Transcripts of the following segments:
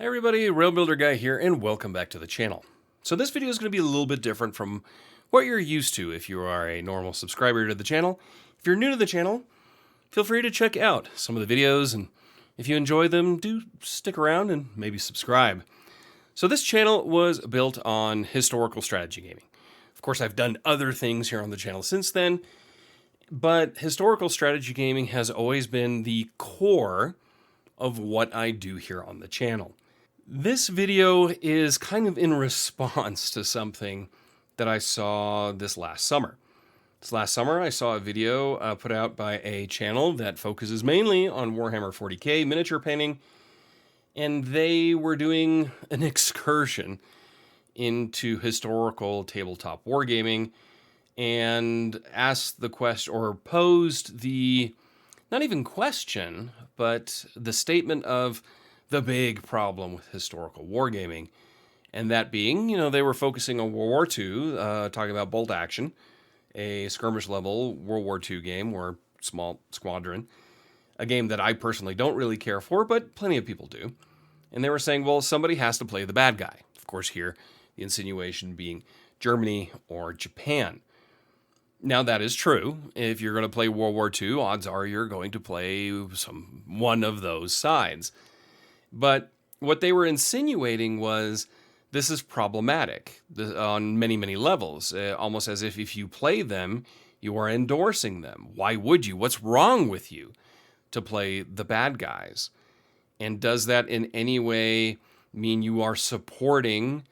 Hey everybody, Rail Builder Guy here, and welcome back to the channel. So this video is going to be a little bit different from what you're used to if you are a normal subscriber to the channel. If you're new to the channel, feel free to check out some of the videos, and if you enjoy them, do stick around and maybe subscribe. So this channel was built on historical strategy gaming. Of course, I've done other things here on the channel since then, but historical strategy gaming has always been the core of what I do here on the channel. This video is kind of in response to something that I saw this last summer. This last summer, I saw a video put out by a channel that focuses mainly on Warhammer 40k miniature painting, and they were doing an excursion into historical tabletop wargaming and asked the question, or posed the, not even question, but the statement of the big problem with historical wargaming. And that being, they were focusing on World War II, talking about bolt action, a skirmish level World War II game, or small squadron, a game that I personally don't really care for, but plenty of people do. And they were saying, well, somebody has to play the bad guy. Of course, here, the insinuation being Germany or Japan. Now, that is true. If you're going to play World War II, odds are you're going to play one of those sides. But what they were insinuating was this is problematic on many, many levels, almost as if you play them, you are endorsing them. Why would you? What's wrong with you to play the bad guys? And does that in any way mean you are supporting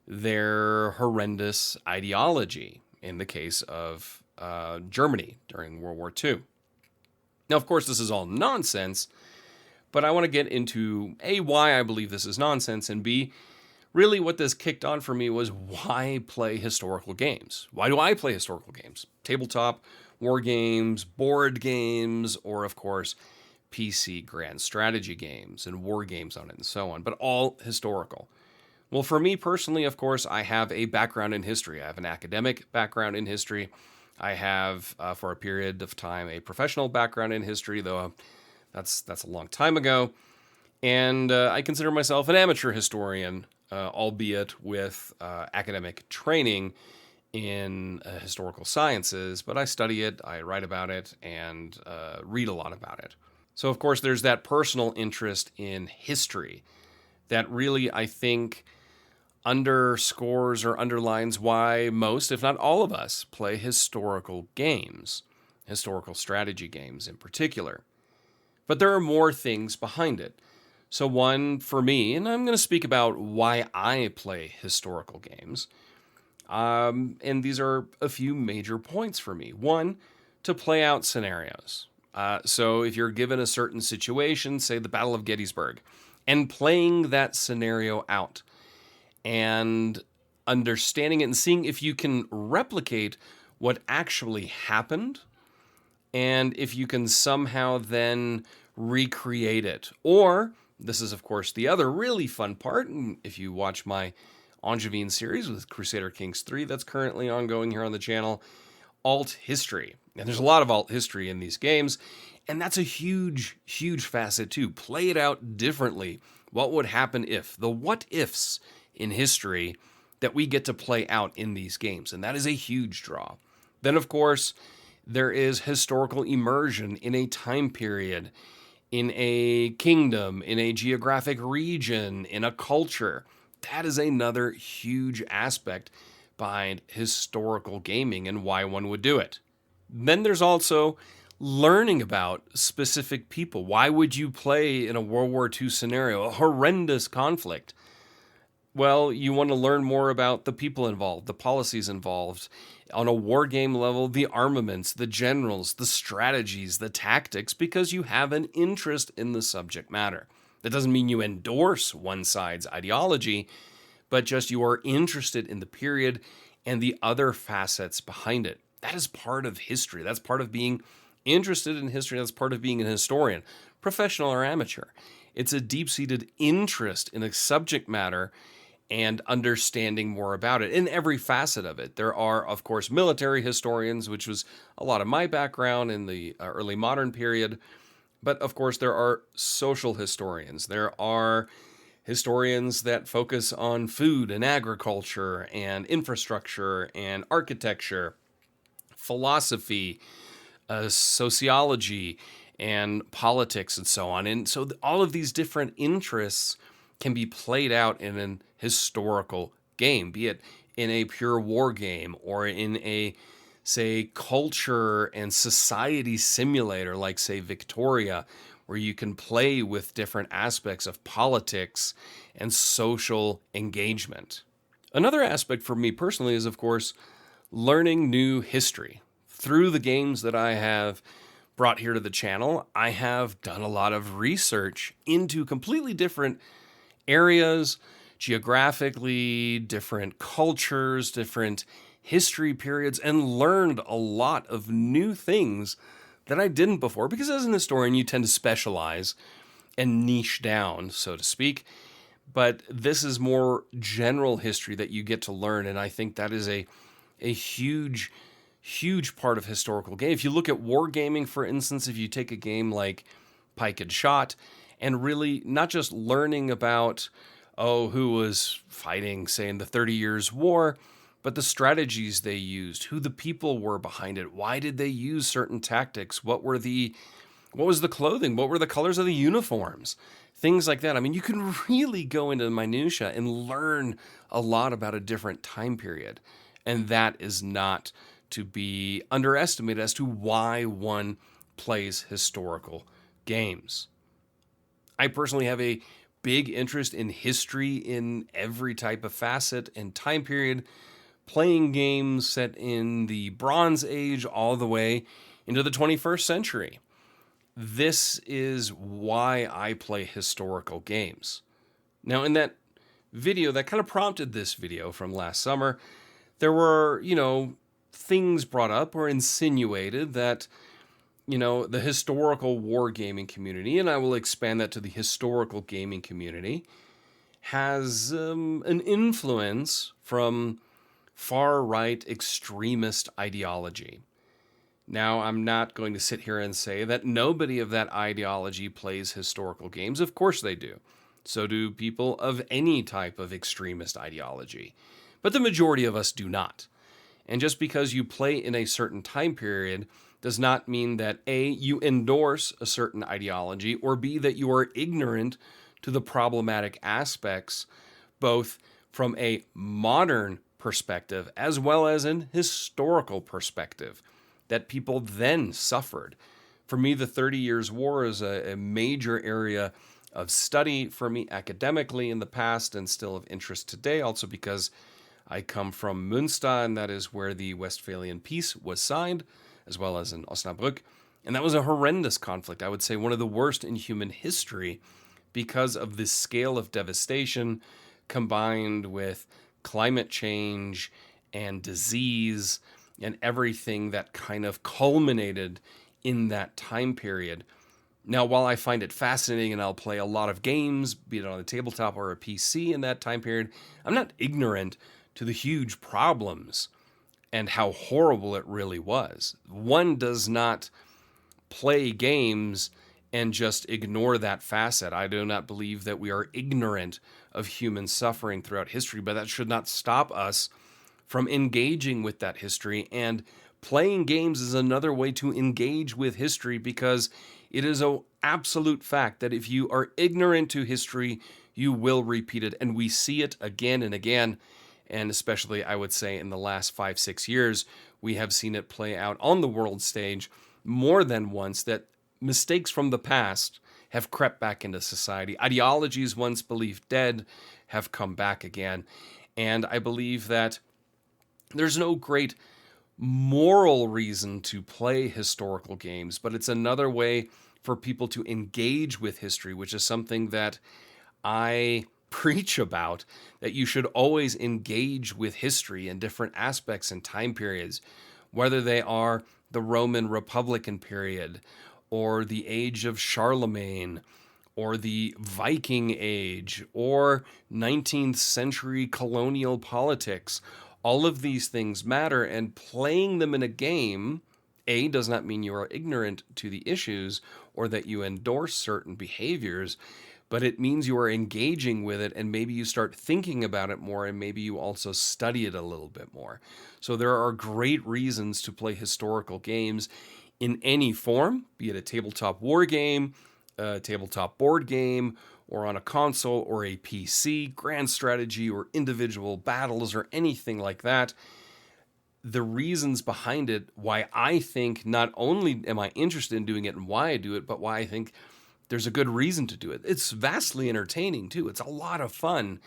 their horrendous ideology in the case of Germany during World War II? Now, of course, this is all nonsense. But I want to get into, A, why I believe this is nonsense, and B, really what this kicked on for me was why play historical games? Why do I play historical games? Tabletop, war games, board games, or of course, PC grand strategy games and war games on it and so on, but all historical. Well, for me personally, of course, I have a background in history. I have an academic background in history. I have, for a period of time, a professional background in history, though that's a long time ago. And I consider myself an amateur historian, albeit with academic training in historical sciences. But I study it, I write about it, and read a lot about it. So, of course, there's that personal interest in history that really, I think, underscores or underlines why most, if not all of us, play historical games, historical strategy games in particular. But there are more things behind it. So one, for me, and I'm going to speak about why I play historical games, and these are a few major points for me. One, to play out scenarios. So if you're given a certain situation, say the Battle of Gettysburg, and playing that scenario out, and understanding it and seeing if you can replicate what actually happened, and if you can somehow then recreate it. Or, this is of course the other really fun part, and if you watch my Angevin series with Crusader Kings 3 that's currently ongoing here on the channel, alt history. And there's a lot of alt history in these games, and that's a huge, huge facet too. Play it out differently. What would happen if? The what ifs in history that we get to play out in these games, and that is a huge draw. Then of course, there is historical immersion in a time period, in a kingdom, in a geographic region, in a culture. That is another huge aspect behind historical gaming and why one would do it. Then there's also learning about specific people. Why would you play in a World War II scenario, a horrendous conflict? Well, you want to learn more about the people involved, the policies involved. On a war game level, the armaments, the generals, the strategies, the tactics, because you have an interest in the subject matter. That doesn't mean you endorse one side's ideology, but just you are interested in the period and the other facets behind it. That is part of history. That's part of being interested in history. That's part of being an historian, professional or amateur. It's a deep-seated interest in a subject matter and understanding more about it in every facet of it. There are, of course, military historians, which was a lot of my background in the early modern period. But of course, there are social historians. There are historians that focus on food and agriculture and infrastructure and architecture, philosophy, sociology, and politics, and so on. And so all of these different interests can be played out in an historical game, be it in a pure war game or in a, say, culture and society simulator like, say, Victoria, where you can play with different aspects of politics and social engagement. Another aspect for me personally is, of course, learning new history. Through the games that I have brought here to the channel, I have done a lot of research into completely different areas, geographically, different cultures, different history periods, and learned a lot of new things that I didn't before, because as an historian, you tend to specialize and niche down, so to speak. But this is more general history that you get to learn, and I think that is a huge part of historical game. If you look at wargaming, for instance, if you take a game like Pike and Shot, and really not just learning about, who was fighting, say, in the 30 Years' War, but the strategies they used, who the people were behind it, why did they use certain tactics, what was the clothing, what were the colors of the uniforms, things like that. I mean, you can really go into minutia and learn a lot about a different time period, and that is not to be underestimated as to why one plays historical games. I personally have a big interest in history in every type of facet and time period, playing games set in the Bronze Age all the way into the 21st century. This is why I play historical games. Now, in that video that kind of prompted this video from last summer, there were, things brought up or insinuated that, the historical wargaming community, and I will expand that to the historical gaming community, has an influence from far-right extremist ideology. Now, I'm not going to sit here and say that nobody of that ideology plays historical games. Of course they do. So do people of any type of extremist ideology. But the majority of us do not. And just because you play in a certain time period does not mean that A, you endorse a certain ideology, or B, that you are ignorant to the problematic aspects, both from a modern perspective as well as an historical perspective, that people then suffered. For me, the 30 Years' War is a major area of study for me academically in the past and still of interest today, also because I come from Münster, and that is where the Westphalian Peace was signed, as well as in Osnabrück. And that was a horrendous conflict. I would say one of the worst in human history because of the scale of devastation combined with climate change and disease and everything that kind of culminated in that time period. Now, while I find it fascinating and I'll play a lot of games, be it on a tabletop or a PC in that time period, I'm not ignorant to the huge problems and how horrible it really was. One does not play games and just ignore that facet. I do not believe that we are ignorant of human suffering throughout history, but that should not stop us from engaging with that history. And playing games is another way to engage with history, because it is an absolute fact that if you are ignorant to history, you will repeat it. And we see it again and again. And especially, I would say, in the last 5-6 years, we have seen it play out on the world stage more than once, that mistakes from the past have crept back into society. Ideologies once believed dead have come back again. And I believe that there's no great moral reason to play historical games, but it's another way for people to engage with history, which is something that I preach about, that you should always engage with history in different aspects and time periods, whether they are the Roman Republican period, or the age of Charlemagne, or the Viking Age, or 19th century colonial politics. All of these things matter, and playing them in a game, A, does not mean you are ignorant to the issues or that you endorse certain behaviors, but it means you are engaging with it, and maybe you start thinking about it more, and maybe you also study it a little bit more. So there are great reasons to play historical games in any form, be it a tabletop war game, a tabletop board game, or on a console or a PC, grand strategy or individual battles or anything like that. The reasons behind it, why I think not only am I interested in doing it and why I do it, but why I think there's a good reason to do it. It's vastly entertaining too. It's a lot of fun,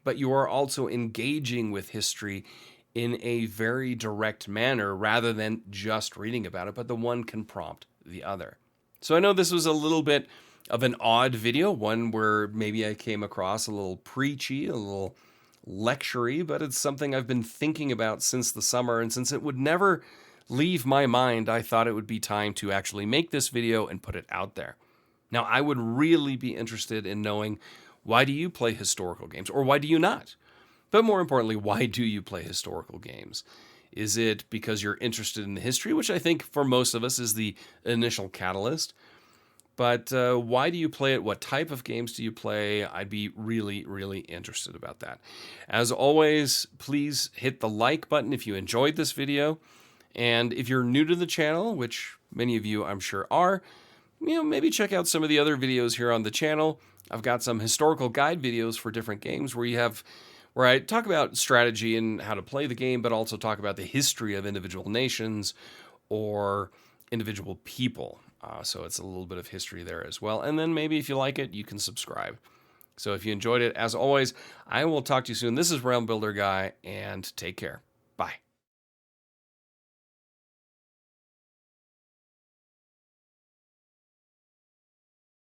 but you are also engaging with history in a very direct manner rather than just reading about it, but the one can prompt the other. So I know this was a little bit of an odd video, one where maybe I came across a little preachy, a little lectury, but it's something I've been thinking about since the summer, and since it would never leave my mind, I thought it would be time to actually make this video and put it out there. Now, I would really be interested in knowing, why do you play historical games, or why do you not? But more importantly, why do you play historical games? Is it because you're interested in the history, which I think for most of us is the initial catalyst? But why do you play it? What type of games do you play? I'd be really, really interested about that. As always, please hit the like button if you enjoyed this video. And if you're new to the channel, which many of you I'm sure are, maybe check out some of the other videos here on the channel. I've got some historical guide videos for different games where I talk about strategy and how to play the game, but also talk about the history of individual nations or individual people. So it's a little bit of history there as well. And then maybe if you like it, you can subscribe. So if you enjoyed it, as always, I will talk to you soon. This is Realm Builder Guy, and take care.